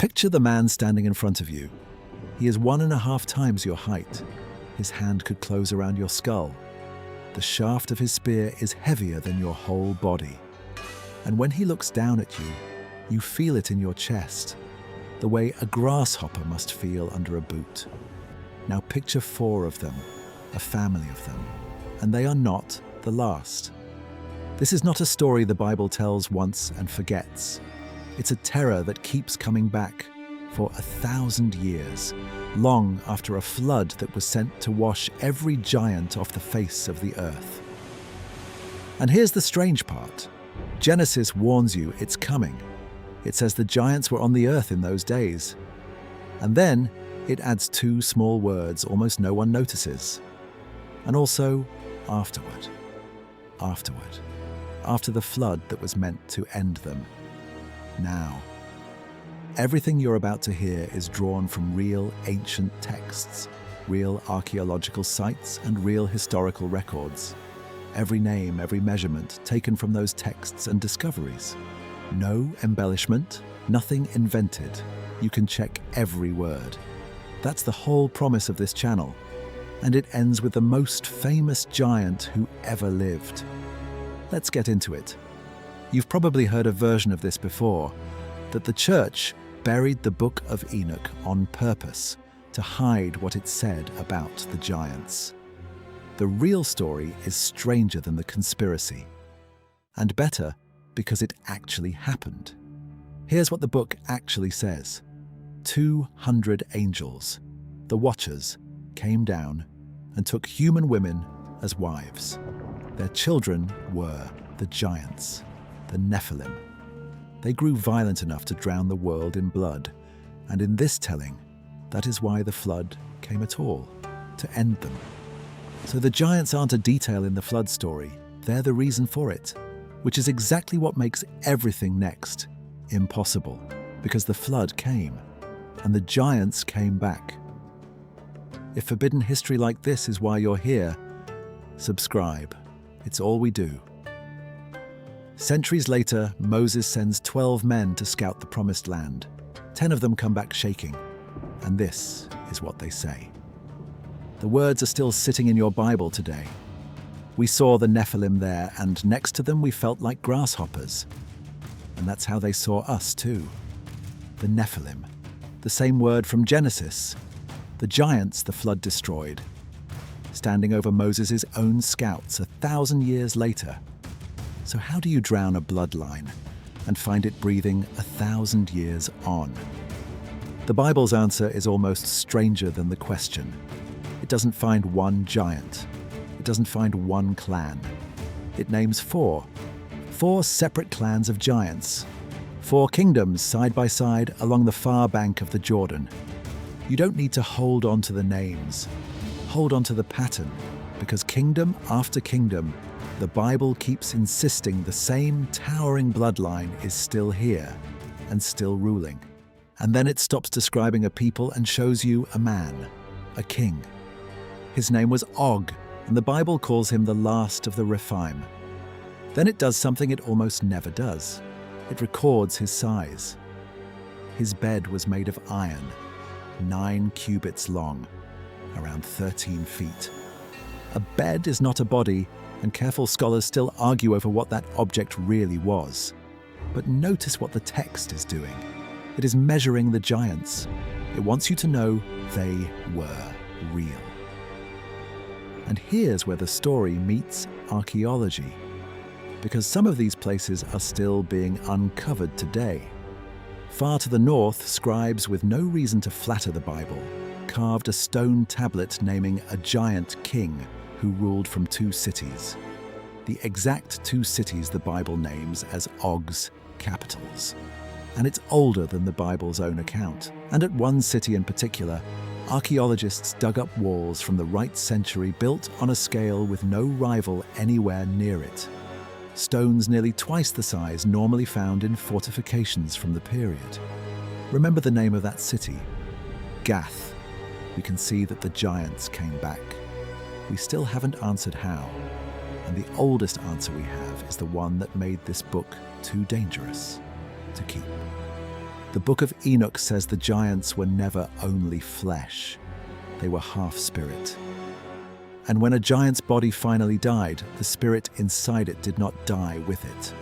Picture the man standing in front of you. He is 1.5 times your height. His hand could close around your skull. The shaft of his spear is heavier than your whole body. And when he looks down at you, you feel it in your chest, the way a grasshopper must feel under a boot. Now picture 4 of them, a family of them, and they are not the last. This is not a story the Bible tells once and forgets. It's a terror that keeps coming back for 1,000 years, long after a flood that was sent to wash every giant off the face of the earth. And here's the strange part. Genesis warns you it's coming. It says the giants were on the earth in those days. And then it adds 2 small words almost no one notices. And also, afterward. Afterward. After the flood that was meant to end them. Now. Everything you're about to hear is drawn from real ancient texts, real archaeological sites, and real historical records. Every name, every measurement taken from those texts and discoveries. No embellishment, nothing invented. You can check every word. That's the whole promise of this channel. And it ends with the most famous giant who ever lived. Let's get into it. You've probably heard a version of this before, that the church buried the Book of Enoch on purpose to hide what it said about the giants. The real story is stranger than the conspiracy, and better because it actually happened. Here's what the book actually says. 200 angels, the Watchers, came down and took human women as wives. Their children were the giants, the Nephilim. They grew violent enough to drown the world in blood, and in this telling, that is why the flood came at all, to end them. So the giants aren't a detail in the flood story, they're the reason for it, which is exactly what makes everything next impossible, because the flood came, and the giants came back. If forbidden history like this is why you're here, subscribe. It's all we do. Centuries later, Moses sends 12 men to scout the promised land. 10 of them come back shaking, and this is what they say. The words are still sitting in your Bible today. We saw the Nephilim there, and next to them we felt like grasshoppers. And that's how they saw us too. The Nephilim, the same word from Genesis. The giants the flood destroyed, standing over Moses' own scouts 1,000 years later. So how do you drown a bloodline and find it breathing 1,000 years on? The Bible's answer is almost stranger than the question. It doesn't find one giant. It doesn't find one clan. It names 4 separate clans of giants, 4 kingdoms side by side along the far bank of the Jordan. You don't need to hold on to the names. Hold on to the pattern, because kingdom after kingdom, the Bible keeps insisting the same towering bloodline is still here and still ruling. And then it stops describing a people and shows you a man, a king. His name was Og, and the Bible calls him the last of the Rephaim. Then it does something it almost never does. It records his size. His bed was made of iron, 9 cubits long, around 13 feet. A bed is not a body, and careful scholars still argue over what that object really was. But notice what the text is doing. It is measuring the giants. It wants you to know they were real. And here's where the story meets archaeology, because some of these places are still being uncovered today. Far to the north, scribes with no reason to flatter the Bible carved a stone tablet naming a giant king who ruled from 2 cities. The exact 2 cities the Bible names as Og's capitals. And it's older than the Bible's own account. And at one city in particular, archaeologists dug up walls from the right century built on a scale with no rival anywhere near it. Stones nearly twice the size normally found in fortifications from the period. Remember the name of that city? Gath. We can see that the giants came back. We still haven't answered how, and the oldest answer we have is the one that made this book too dangerous to keep. The Book of Enoch says the giants were never only flesh. They were half spirit. And when a giant's body finally died, the spirit inside it did not die with it.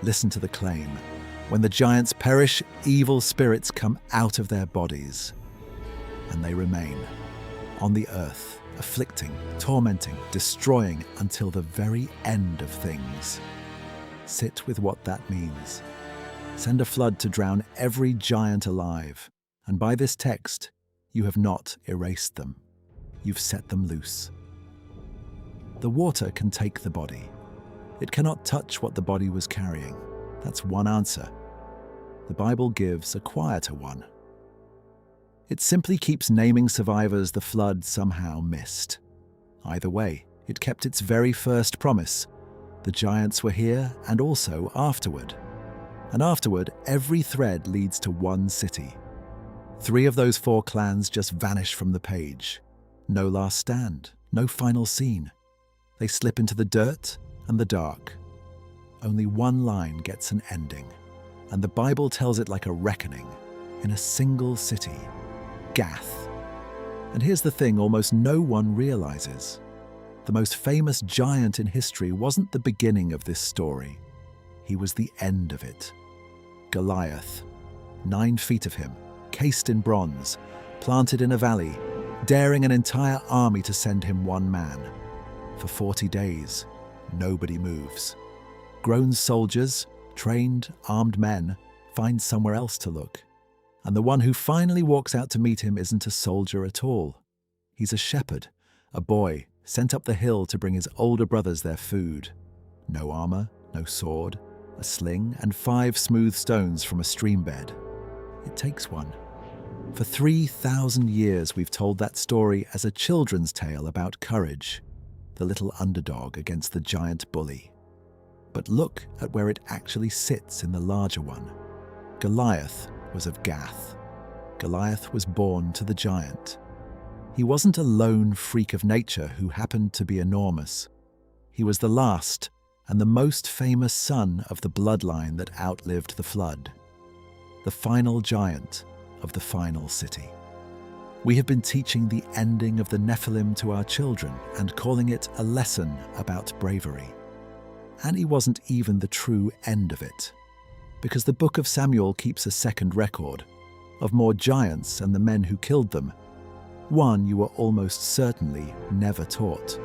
Listen to the claim. When the giants perish, evil spirits come out of their bodies, and they remain on the earth, afflicting, tormenting, destroying until the very end of things. Sit with what that means. Send a flood to drown every giant alive, and by this text, you have not erased them. You've set them loose. The water can take the body. It cannot touch what the body was carrying. That's one answer. The Bible gives a quieter one. It simply keeps naming survivors the flood somehow missed. Either way, it kept its very first promise. The giants were here and also afterward. And afterward, every thread leads to one city. 3 of those 4 clans just vanish from the page. No last stand, no final scene. They slip into the dirt and the dark. Only one line gets an ending, and the Bible tells it like a reckoning in a single city, Gath. And here's the thing almost no one realizes. The most famous giant in history wasn't the beginning of this story. He was the end of it. Goliath, 9 feet of him, cased in bronze, planted in a valley, daring an entire army to send him one man. For 40 days, nobody moves. Grown soldiers, trained, armed men, find somewhere else to look. And the one who finally walks out to meet him isn't a soldier at all. He's a shepherd, a boy, sent up the hill to bring his older brothers their food. No armor, no sword, a sling, and 5 smooth stones from a stream bed. It takes one. For 3,000 years we've told that story as a children's tale about courage, the little underdog against the giant bully. But look at where it actually sits in the larger one. Goliath was of Gath. Goliath was born to the giant. He wasn't a lone freak of nature who happened to be enormous. He was the last and the most famous son of the bloodline that outlived the flood. The final giant of the final city. We have been teaching the ending of the Nephilim to our children and calling it a lesson about bravery. And he wasn't even the true end of it, because the book of Samuel keeps a second record of more giants and the men who killed them. One you were almost certainly never taught.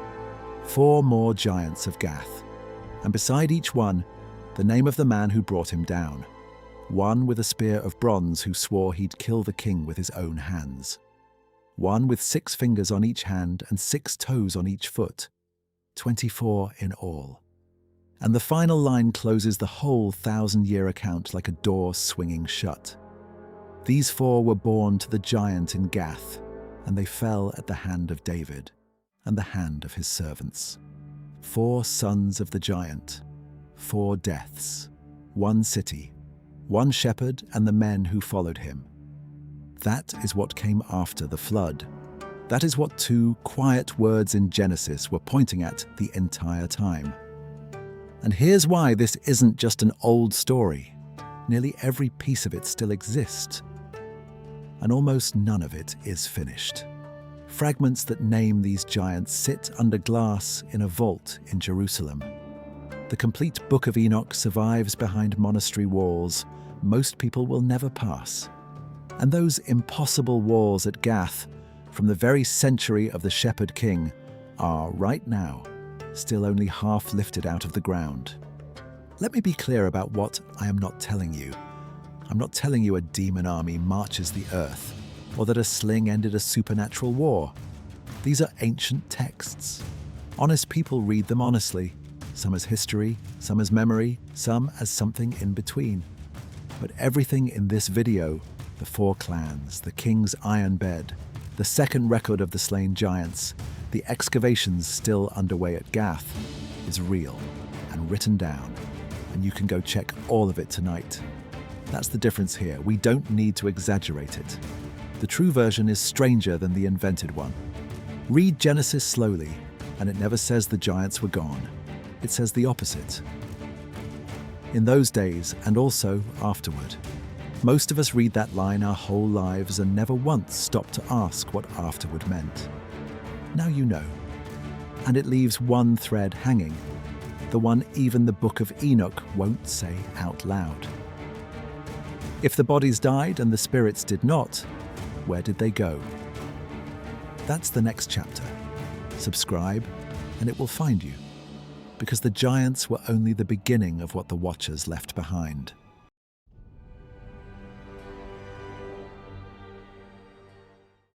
4 more Giants of Gath, and beside each one, the name of the man who brought him down. One with a spear of bronze who swore he'd kill the king with his own hands. One with 6 fingers on each hand and 6 toes on each foot. 24 in all. And the final line closes the whole 1,000-year account like a door swinging shut. These 4 were born to the giant in Gath, and they fell at the hand of David and the hand of his servants. 4 sons of the giant, 4 deaths, 1 city, 1 shepherd and the men who followed him. That is what came after the flood. That is what 2 quiet words in Genesis were pointing at the entire time. And here's why this isn't just an old story. Nearly every piece of it still exists, and almost none of it is finished. Fragments that name these giants sit under glass in a vault in Jerusalem. The complete Book of Enoch survives behind monastery walls most people will never pass. And those impossible walls at Gath, from the very century of the Shepherd King, are, right now, still only half lifted out of the ground. Let me be clear about what I am not telling you. I'm not telling you a demon army marches the earth, or that a sling ended a supernatural war. These are ancient texts. Honest people read them honestly, some as history, some as memory, some as something in between. But everything in this video, the 4 clans, the king's iron bed, the second record of the slain giants, the excavations still underway at Gath, is real and written down, and you can go check all of it tonight. That's the difference here. We don't need to exaggerate it. The true version is stranger than the invented one. Read Genesis slowly, and it never says the giants were gone. It says the opposite. In those days, and also afterward, Most of us read that line our whole lives and never once stop to ask what afterward meant. Now you know. And it leaves one thread hanging, the one even the Book of Enoch won't say out loud. If the bodies died and the spirits did not, where did they go? That's the next chapter. Subscribe, and it will find you, because the giants were only the beginning of what the Watchers left behind.